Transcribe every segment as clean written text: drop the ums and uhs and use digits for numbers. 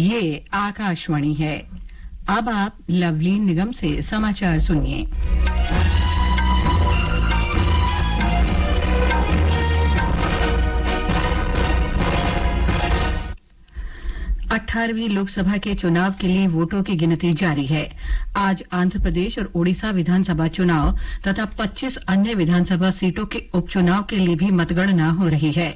ये आकाशवाणी है। अब आप लवलीन निगम से समाचार सुनिए। 18वीं लोकसभा के चुनाव के लिए वोटों की गिनती जारी है। आज आंध्र प्रदेश और ओडिशा विधानसभा चुनाव तथा 25 अन्य विधानसभा सीटों के उपचुनाव के लिए भी मतगणना हो रही है।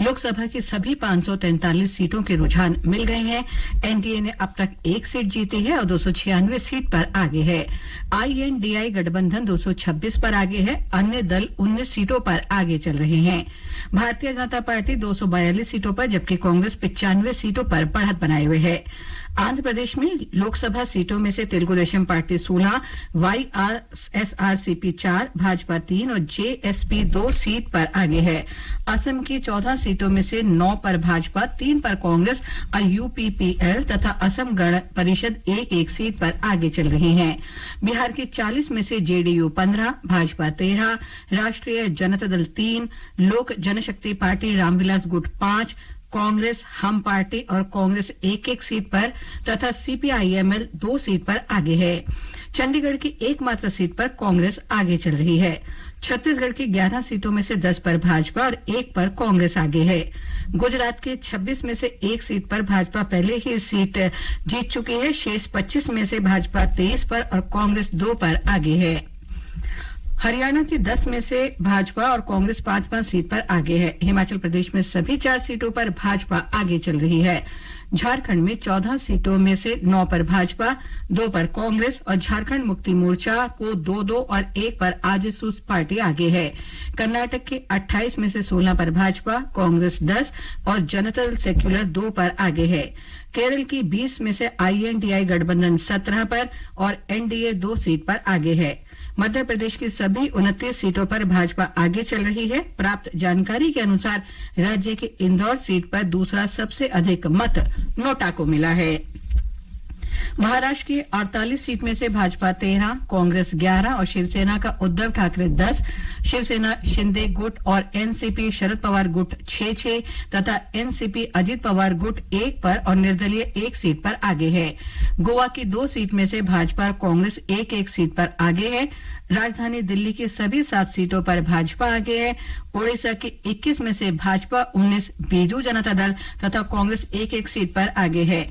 लोकसभा की सभी 543 सीटों के रुझान मिल गए हैं। एनडीए ने अब तक एक सीट जीती है और 296 सीट पर आगे है। आईएनडीआई गठबंधन 226 पर आगे है। अन्य दल 19 सीटों पर आगे चल रहे हैं। भारतीय जनता पार्टी 242 सीटों पर जबकि कांग्रेस 95 सीटों पर बढ़त बनाए हुए है। आंध्र प्रदेश में लोकसभा सीटों में से तेलुगु देशम पार्टी 16, वाईएसआरसीपी 4, भाजपा 3 और जेएसपी 2 सीट पर आगे है। असम की 14 सीटों में से 9 पर भाजपा, 3 पर कांग्रेस और यूपीपीएल तथा असम गण परिषद एक सीट पर आगे चल रही हैं। बिहार की 40 में से जेडीयू 15, भाजपा 13, राष्ट्रीय जनता दल 3, लोक जनशक्ति पार्टी रामविलास गुट 5, कांग्रेस, हम पार्टी और कांग्रेस एक सीट पर तथा सीपीआईएमएल 2 सीट पर आगे है। चंडीगढ़ की एकमात्र सीट पर कांग्रेस आगे चल रही है। छत्तीसगढ़ की 11 सीटों में से 10 पर भाजपा और 1 पर कांग्रेस आगे है। गुजरात के 26 में से 1 सीट पर भाजपा पहले ही सीट जीत चुकी है। शेष 25 में से भाजपा 23 पर और कांग्रेस 2 पर आगे है। हरियाणा की 10 में से भाजपा और कांग्रेस 5-5 सीट पर आगे है। हिमाचल प्रदेश में सभी 4 सीटों पर भाजपा आगे चल रही है। झारखंड में 14 सीटों में से 9 पर भाजपा, 2 पर कांग्रेस और झारखंड मुक्ति मोर्चा को 2-2 और 1 पर आजसू पार्टी आगे है। कर्नाटक के 28 में से 16 पर भाजपा, कांग्रेस 10 और जनता दल सेक्युलर 2 पर आगे है। केरल की 20 में से आईएनडीआई गठबंधन 17 पर और एनडीए 2 सीट पर आगे है। मध्य प्रदेश की सभी 29 सीटों पर भाजपा आगे चल रही है। प्राप्त जानकारी के अनुसार राज्य के इंदौर सीट पर दूसरा सबसे अधिक मत नोटा को मिला है। महाराष्ट्र की 48 सीट में से भाजपा 13, कांग्रेस 11 और शिवसेना का उद्धव ठाकरे 10, शिवसेना शिंदे गुट और एनसीपी शरद पवार गुट 6-6 तथा एनसीपी अजित पवार गुट 1 पर और निर्दलीय 1 सीट पर आगे है। गोवा की 2 सीट में से भाजपा और कांग्रेस 1-1 सीट पर आगे है। राजधानी दिल्ली की सभी 7 सीटों पर भाजपा आगे है। ओडिशा की 21 में से भाजपा 19, बीजू जनता दल तथा कांग्रेस 1-1 सीट पर आगे है।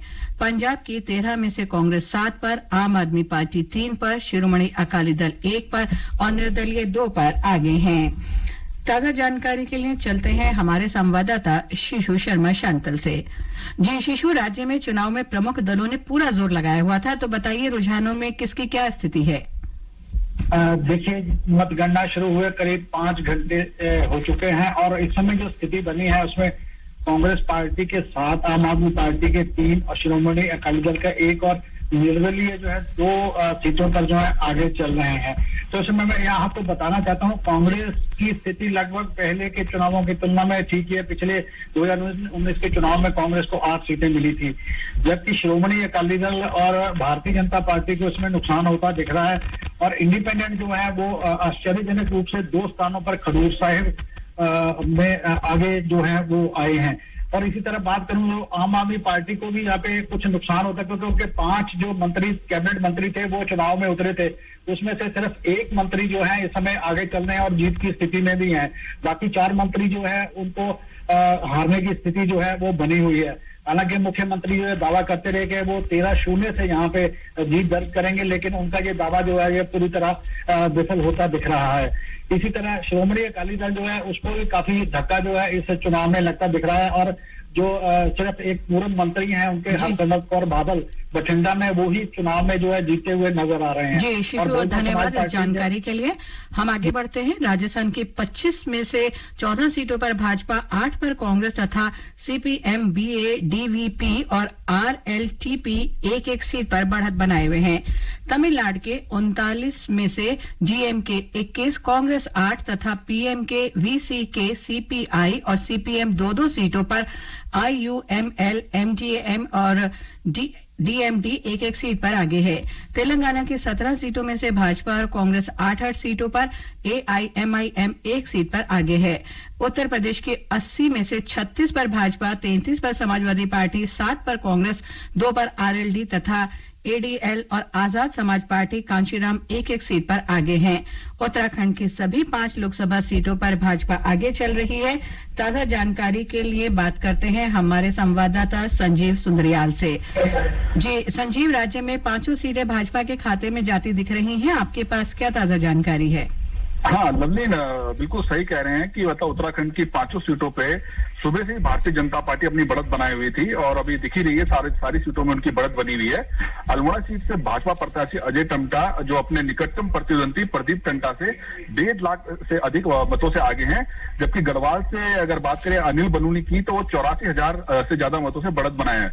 पंजाब की 13 में से कांग्रेस 7 पर, आम आदमी पार्टी 3 पर, शिरोमणि अकाली दल 1 पर और निर्दलीय 2 पर आगे हैं। ताजा जानकारी के लिए चलते हैं हमारे संवाददाता शिशु शर्मा शांतल से। जी शिशु, राज्य में चुनाव में प्रमुख दलों ने पूरा जोर लगाया हुआ था, तो बताइए रुझानों में किसकी क्या स्थिति है? देखिए, मतगणना शुरू हुए करीब 5 घंटे हो चुके हैं और इस समय जो स्थिति बनी है उसमें कांग्रेस पार्टी के 7, आम आदमी पार्टी के 3 और शिरोमणि अकाली दल का 1 और निर्दलीय जो है 2 सीटों पर जो है आगे चल रहे हैं। तो इसमें मैं यहाँ आपको बताना चाहता हूँ, कांग्रेस की स्थिति लगभग पहले के चुनावों की तुलना में ठीक है। पिछले 2019 के चुनाव में कांग्रेस को 8 सीटें मिली थी, जबकि शिरोमणि अकाली दल और भारतीय जनता पार्टी को इसमें नुकसान होता दिख रहा है और इंडिपेंडेंट जो है वो आश्चर्यजनक रूप से 2 स्थानों पर खडूर साहिब में आगे जो है वो आए हैं। और इसी तरह बात करूं तो आम आदमी पार्टी को भी यहाँ पे कुछ नुकसान होता है, क्योंकि उनके 5 जो मंत्री, कैबिनेट मंत्री थे वो चुनाव में उतरे थे। उसमें से सिर्फ 1 मंत्री जो है इस समय आगे चल रहे हैं और जीत की स्थिति में भी हैं। बाकी 4 मंत्री जो है उनको हारने की स्थिति जो है वो बनी हुई है। हालांकि मुख्यमंत्री जो है दावा करते रहे कि वो 13-0 से यहाँ पे जीत दर्ज करेंगे, लेकिन उनका ये दावा जो है ये पूरी तरह विफल होता दिख रहा है। इसी तरह शिरोमणि अकाली दल जो है उसको भी काफी धक्का जो है इस चुनाव में लगता दिख रहा है और जो सिर्फ एक पूर्व मंत्री हैं उनके हरसिमरत कौर बादल बठिंडा में वो ही चुनाव में जो है जीते हुए नजर आ रहे हैं। जी शिशु, धन्यवाद इस जानकारी के लिए। हम आगे बढ़ते हैं। राजस्थान की 25 में से 14 सीटों पर भाजपा, 8 पर कांग्रेस तथा सीपीएम, बीए, डीवीपी और आरएलटीपी 1-1 सीट पर बढ़त बनाए हुए हैं। तमिलनाडु के 39 में से जीएमके 21, कांग्रेस 8 तथा पीएमके, वीसीके, सीपीआई और सीपीएम 2-2 सीटों पर आईयूएमएल, एमजीएम और डीएमडी एक एक सीट पर आगे है। तेलंगाना की 17 सीटों में से भाजपा और कांग्रेस 8 सीटों पर, एआईएमआईएम 1 सीट पर आगे है। उत्तर प्रदेश के 80 में से 36 पर भाजपा, 33 पर समाजवादी पार्टी, 7 पर कांग्रेस, 2 पर आरएलडी तथा एडीएल और आजाद समाज पार्टी कांचीराम एक एक सीट पर आगे हैं। उत्तराखंड की सभी 5 लोकसभा सीटों पर भाजपा आगे चल रही है। ताजा जानकारी के लिए बात करते हैं हमारे संवाददाता संजीव सुंदरियाल से। जी संजीव, राज्य में 5 सीटें भाजपा के खाते में जाती दिख रही हैं, आपके पास क्या ताजा जानकारी है? हाँ लवली, बिल्कुल सही कह रहे हैं कि मतलब उत्तराखंड की 5 सीटों पे सुबह से ही भारतीय जनता पार्टी अपनी बढ़त बनाई हुई थी और अभी दिख ही रही है, सारी सीटों में उनकी बढ़त बनी हुई है। अल्मोड़ा सीट से भाजपा प्रत्याशी अजय टम्टा जो अपने निकटतम प्रतिद्वंदी प्रदीप टंटा से 1.5 लाख से अधिक मतों से आगे हैं, जबकि गढ़वाल से अगर बात करें अनिल बलूनी की तो वो 84,000 से ज्यादा मतों से बढ़त बनाए हैं।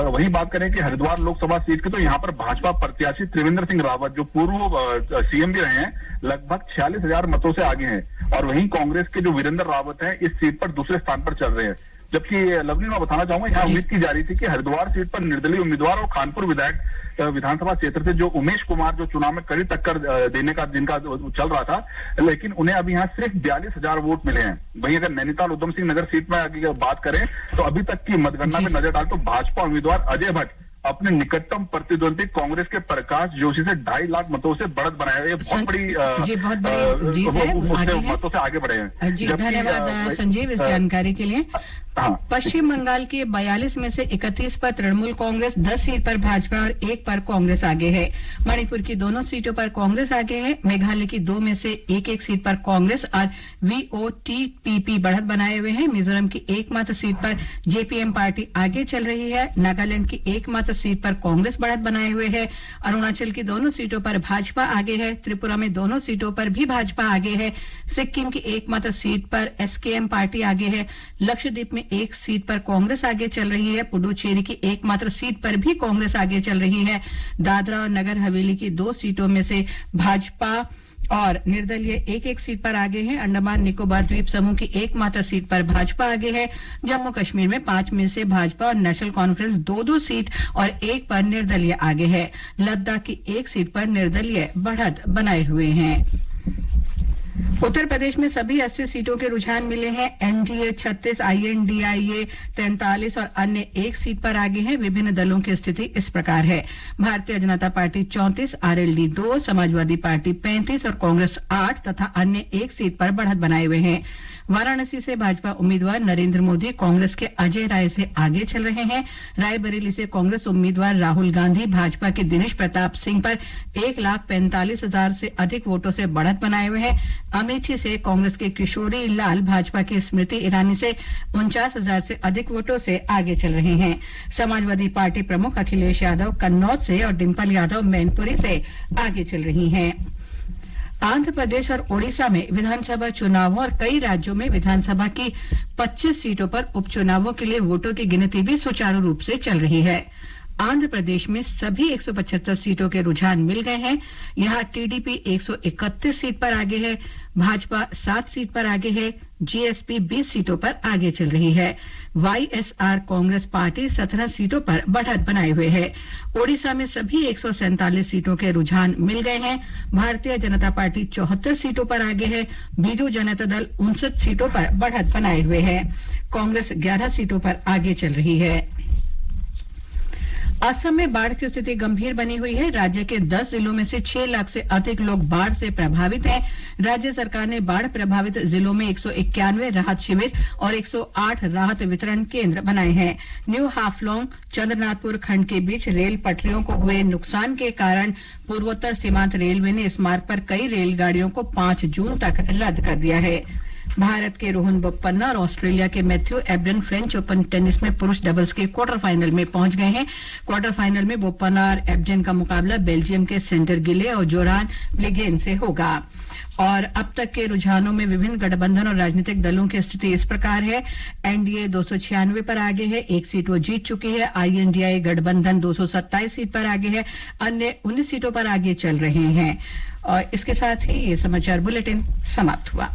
वहीं बात करें कि हरिद्वार लोकसभा सीट की तो यहाँ पर भाजपा प्रत्याशी त्रिवेंद्र सिंह रावत जो पूर्व सीएम भी रहे हैं, लगभग 46,000 मतों से आगे हैं। और वहीं कांग्रेस के जो वीरेंद्र रावत हैं इस सीट पर दूसरे स्थान पर चल रहे हैं। जबकि लवली, मैं बताना चाहूंगा, यहाँ उम्मीद की जा रही थी कि हरिद्वार सीट पर निर्दलीय उम्मीदवार और खानपुर विधानसभा क्षेत्र से जो उमेश कुमार जो चुनाव में कड़ी टक्कर देने का जिनका चल रहा था, लेकिन उन्हें अभी यहाँ सिर्फ 42,000 वोट मिले हैं। वहीं अगर नैनीताल उधम सिंह नगर सीट में अगर बात करें तो अभी तक की मतगणना में नजर डाल तो भाजपा उम्मीदवार अजय भट्ट अपने निकटतम प्रतिद्वंदी कांग्रेस के प्रकाश जोशी से 2.5 लाख मतों से बढ़त बनाए। ये बहुत बड़ी मतों से आगे बढ़े हैं। जी धन्यवाद संजीव इस जानकारी के लिए। पश्चिम बंगाल के 42 में से 31 पर तृणमूल कांग्रेस, 10 सीट पर भाजपा और 1 पर कांग्रेस आगे है। मणिपुर की दोनों सीटों पर कांग्रेस आगे है। मेघालय की 2 में से 1 सीट पर कांग्रेस और वीओटीपीपी बढ़त बनाए हुए हैं। मिजोरम की एकमात्र सीट पर जेपीएम पार्टी आगे चल रही है। नागालैंड की एकमात्र सीट पर कांग्रेस बढ़त बनाए हुए है। अरुणाचल की दोनों सीटों पर भाजपा आगे है। त्रिपुरा में दोनों सीटों पर भी भाजपा आगे है। सिक्किम की एकमात्र सीट पर एसकेएम पार्टी आगे है। लक्षद्वीप में 1 सीट पर कांग्रेस आगे चल रही है। पुडुचेरी की एकमात्र सीट पर भी कांग्रेस आगे चल रही है। दादरा और नगर हवेली की 2 सीटों में से भाजपा और निर्दलीय 1 सीट पर आगे है। अंडमान निकोबार द्वीप समूह की एकमात्र सीट पर भाजपा आगे है। जम्मू कश्मीर में 5 में से भाजपा और नेशनल कॉन्फ्रेंस 2 सीट और 1 पर निर्दलीय आगे है। लद्दाख की 1 सीट पर निर्दलीय बढ़त बनाए हुए हैं। उत्तर प्रदेश में सभी 80 सीटों के रुझान मिले हैं। एनडीए 36, आईएनडीआईए 43 और अन्य 1 सीट पर आगे हैं। विभिन्न दलों की स्थिति इस प्रकार है। Bharatiya Janata party 34, RLD 2, Samajwadi party 35 और कांग्रेस 8 तथा अन्य 1 सीट पर बढ़त बनाए हुए हैं। वाराणसी से भाजपा उम्मीदवार नरेंद्र मोदी कांग्रेस के अजय राय से आगे चल रहे हैं। रायबरेली से कांग्रेस उम्मीदवार राहुल गांधी भाजपा के दिनेश प्रताप सिंह पर 1,45,000 से अधिक वोटों से बढ़त बनाए हुए हैं। अमेठी से कांग्रेस के किशोरी लाल भाजपा की स्मृति ईरानी से 49,000 से अधिक वोटों से आगे चल रहे हैं। समाजवादी पार्टी प्रमुख अखिलेश यादव कन्नौज से और डिंपल यादव मैनपुरी से आगे चल रही हैं। आंध्र प्रदेश और ओडिशा में विधानसभा चुनावों और कई राज्यों में विधानसभा की 25 सीटों पर उपचुनावों के लिए वोटों की गिनती भी सुचारू रूप से चल रही है। आंध्र प्रदेश में सभी 175 सीटों के रुझान मिल गए हैं। यहाँ टीडीपी 131 सीट पर आगे है। भाजपा 7 सीट पर आगे है। जीएसपी 20 सीटों पर आगे चल रही है। वाईएसआर कांग्रेस पार्टी 17 सीटों पर बढ़त बनाए हुए है। ओडिशा में सभी 147 सीटों के रुझान मिल गए हैं। भारतीय जनता पार्टी 74 सीटों पर आगे है। बीजू जनता दल 59 सीटों पर बढ़त बनाए हुए है। कांग्रेस 11 सीटों पर आगे चल रही है। असम में बाढ़ की स्थिति गंभीर बनी हुई है। राज्य के 10 जिलों में से 6 लाख से अधिक लोग बाढ़ से प्रभावित हैं। राज्य सरकार ने बाढ़ प्रभावित जिलों में 191 राहत शिविर और 108 राहत वितरण केंद्र बनाए हैं। न्यू हाफलोंग चंद्रनाथपुर खंड के बीच रेल पटरियों को हुए नुकसान के कारण पूर्वोत्तर सीमांत रेलवे ने इस मार्ग पर कई रेलगाड़ियों को 5 जून तक रद्द कर दिया है। भारत के रोहन बोपन्ना और ऑस्ट्रेलिया के Matthew Ebden French open tennis में पुरुष डबल्स के क्वार्टर फाइनल में पहुंच गए हैं। क्वार्टर फाइनल में बोपन्ना और एबडन का मुकाबला बेल्जियम के सेंटर गिले और जोरान ब्लिगेन से होगा। और अब तक के रुझानों में विभिन्न गठबंधन और राजनीतिक दलों की स्थिति इस प्रकार है। एनडीए 296 पर आगे है, 1 सीट वो जीत चुकी है। आईएनडीआई गठबंधन 227 सीट पर आगे है। अन्य 19 सीटों पर आगे चल रहे हैं। और इसके साथ ही ये समाचार बुलेटिन समाप्त हुआ।